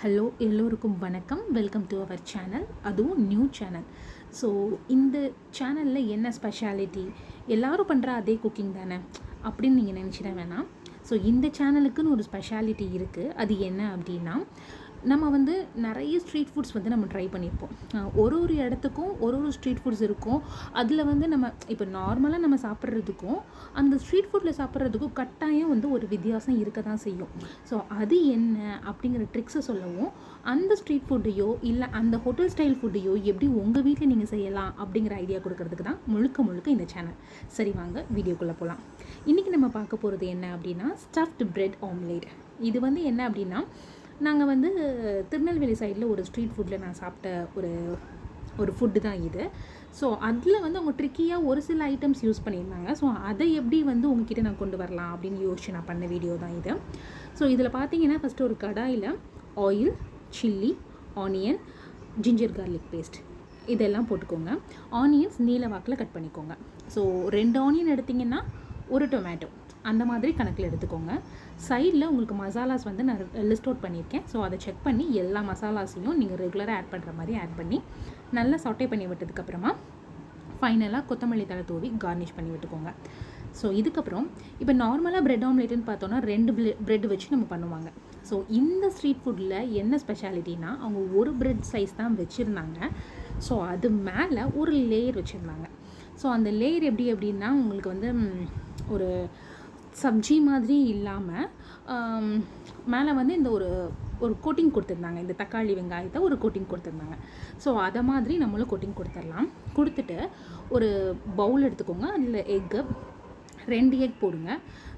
Hello எல்லோருக்கும் வணக்கம். Welcome to our channel, அதுவும் நியூ சேனல். ஸோ இந்த சேனலில் என்ன ஸ்பெஷாலிட்டி, எல்லோரும் பண்ணுற அதே குக்கிங் தானே அப்படின்னு நீங்கள் நினச்சிட வேணாம். ஸோ இந்த சேனலுக்குன்னு ஒரு ஸ்பெஷாலிட்டி இருக்குது. அது என்ன அப்படின்னா, நம்ம வந்து நிறைய ஸ்ட்ரீட் ஃபுட்ஸ் வந்து நம்ம ட்ரை பண்ணியிருப்போம். ஒரு இடத்துக்கும் ஒரு ஸ்ட்ரீட் ஃபுட்ஸ் இருக்கும். அதில் வந்து நம்ம இப்போ நார்மலாக நம்ம சாப்பிட்றதுக்கும் அந்த ஸ்ட்ரீட் ஃபுட்டில் சாப்பிட்றதுக்கும் கட்டாயம் வந்து ஒரு வித்தியாசம் இருக்க தான் செய்யும். ஸோ அது என்ன அப்படிங்கிற ட்ரிக்ஸை சொல்லவும், அந்த ஸ்ட்ரீட் ஃபுட்டையோ இல்லை அந்த ஹோட்டல் ஸ்டைல் ஃபுட்டையோ எப்படி உங்கள் வீட்டில் நீங்கள் செய்யலாம் அப்படிங்கிற ஐடியா கொடுக்கறதுக்கு தான் முழுக்க இந்த சேனல். சரி, வாங்க வீடியோக்குள்ளே போகலாம். இன்றைக்கி நம்ம பார்க்க போகிறது என்ன அப்படின்னா, ஸ்டஃப்டு பிரெட் ஆம்லேட். இது வந்து என்ன அப்படின்னா, நாங்கள் வந்து திருநெல்வேலி சைடில் ஒரு ஸ்ட்ரீட் ஃபுட்டில் நான் சாப்பிட்ட ஒரு ஃபுட்டு தான் இது. ஸோ அதில் வந்து அவங்க ட்ரிக்கியாக ஒரு சில ஐட்டம்ஸ் யூஸ் பண்ணியிருந்தாங்க. ஸோ அதை எப்படி வந்து உங்ககிட்ட நான் கொண்டு வரலாம் அப்படின்னு யோசிச்சு நான் பண்ண வீடியோ தான் இது. ஸோ இதில் பார்த்தீங்கன்னா, ஃபஸ்ட்டு ஒரு கடாயில் oil, chilli, onion, ginger garlic paste இதெல்லாம் போட்டுக்கோங்க. ஆனியன்ஸ் நீல வாக்கில் கட் பண்ணிக்கோங்க. ஸோ 2 ஆனியன் எடுத்திங்கன்னா ஒரு டொமேட்டோ அந்த மாதிரி கணக்கில் எடுத்துக்கோங்க. சைடில் உங்களுக்கு மசாலாஸ் வந்து நான் லிஸ்ட் அவுட் பண்ணியிருக்கேன். ஸோ அதை செக் பண்ணி எல்லா மசாலாஸையும் நீங்கள் ரெகுலராக ஆட் பண்ணுற மாதிரி ஆட் பண்ணி நல்லா சாட்டே பண்ணி விட்டதுக்கப்புறமா ஃபைனலாக கொத்தமல்லி தழை தூவி கார்னிஷ் பண்ணி விட்டுக்கோங்க. ஸோ இதுக்கப்புறம் இப்போ நார்மலாக பிரெட் ஆம்லேட்டுன்னு பார்த்தோன்னா 2 பிரெட் வச்சு நம்ம பண்ணுவாங்க. ஸோ இந்த ஸ்ட்ரீட் ஃபுட்டில் என்ன ஸ்பெஷாலிட்டினா, அவங்க ஒரு பிரெட் சைஸ் தான் வச்சுருந்தாங்க. ஸோ அது மேலே ஒரு லேயர் வச்சுருந்தாங்க. ஸோ அந்த லேயர் எப்படி அப்படின்னா, உங்களுக்கு வந்து ஒரு சப்ஜி மாதிரி இல்லாமல் மேலே வந்து இந்த ஒரு கோட்டிங் கொடுத்துருந்தாங்க. இந்த தக்காளி வெங்காயத்தை ஒரு கோட்டிங் கொடுத்துருந்தாங்க. ஸோ அதை மாதிரி நம்மளும் கோட்டிங் கொடுத்துடலாம். கொடுத்துட்டு ஒரு பவுல் எடுத்துக்கோங்க. அதில் 2 எக் போடுங்க.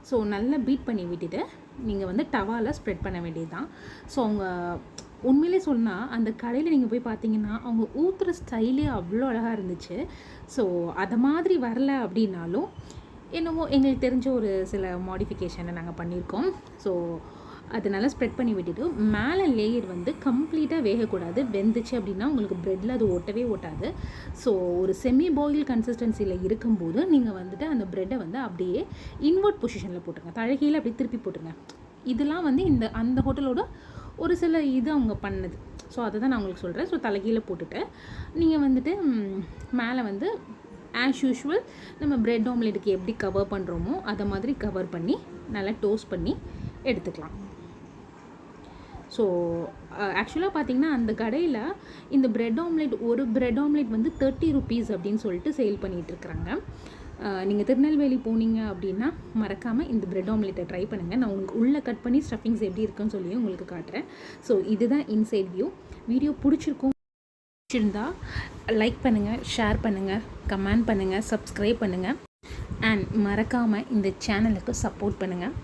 ஸோ நல்லா பீட் பண்ணி விட்டுட்டு நீங்கள் வந்து டவாவில் ஸ்ப்ரெட் பண்ண வேண்டியது தான். ஸோ அவங்க உண்மையிலே சொன்னால், அந்த கடையில் நீங்கள் போய் பார்த்தீங்கன்னா அவங்க ஊற்றுற ஸ்டைலே அவ்வளோ அழகாக இருந்துச்சு. ஸோ அதை மாதிரி வரல அப்படின்னாலும் என்னவோ எங்களுக்கு தெரிஞ்ச ஒரு சில மாடிஃபிகேஷனை நாங்கள் பண்ணியிருக்கோம். ஸோ அதனால் ஸ்ப்ரெட் பண்ணி விட்டுட்டு மேலே லேயர் வந்து கம்ப்ளீட்டாக வேகக்கூடாது. வெந்துச்சு அப்படின்னா உங்களுக்கு ப்ரெட்டில் அது ஒட்டாது. ஸோ ஒரு செமி பாயில் கன்சிஸ்டன்சியில் இருக்கும்போது நீங்கள் வந்துட்டு அந்த ப்ரெட்டை வந்து அப்படியே இன்வெர்ட் பொசிஷனில் போட்டுருங்க. தழகையில் அப்படியே திருப்பி போட்டுருங்க. இதெல்லாம் வந்து அந்த ஹோட்டலோட ஒரு சில இது அவங்க பண்ணது. ஸோ அதை தான் நான் உங்களுக்கு சொல்கிறேன். ஸோ தலைகீழ போட்டுட்டு நீங்கள் வந்துட்டு மேலே வந்து ஆஸ் யூஷுவல் நம்ம பிரெட் ஆம்லேட்டுக்கு எப்படி கவர் பண்ணுறோமோ அதை மாதிரி கவர் பண்ணி நல்லா டோஸ்ட் பண்ணி எடுத்துக்கலாம். ஸோ ஆக்சுவலாக பார்த்திங்கன்னா, அந்த கடையில் இந்த ஒரு பிரெட் ஆம்லேட் வந்து 30 ருபீஸ் அப்படின்னு சொல்லிட்டு சேல் பண்ணிகிட்ருக்குறாங்க. நீங்கள் திருநெல்வேலி போனீங்க அப்படின்னா மறக்காமல் இந்த பிரெட் ஆம்லேட்டை ட்ரை பண்ணுங்கள். நான் உங்களுக்கு உள்ளே கட் பண்ணி ஸ்டஃபிங்ஸ் எப்படி இருக்குன்னு சொல்லி உங்களுக்கு காட்டுறேன். ஸோ இதுதான் இன்சைட் வியூ. வீடியோ பிடிச்சிருந்தால் லைக் பண்ணுங்கள், ஷேர் பண்ணுங்கள், கமெண்ட் பண்ணுங்கள், சப்ஸ்கிரைப் பண்ணுங்கள் அண்ட் மறக்காமல் இந்த சேனலுக்கு சப்போர்ட் பண்ணுங்கள்.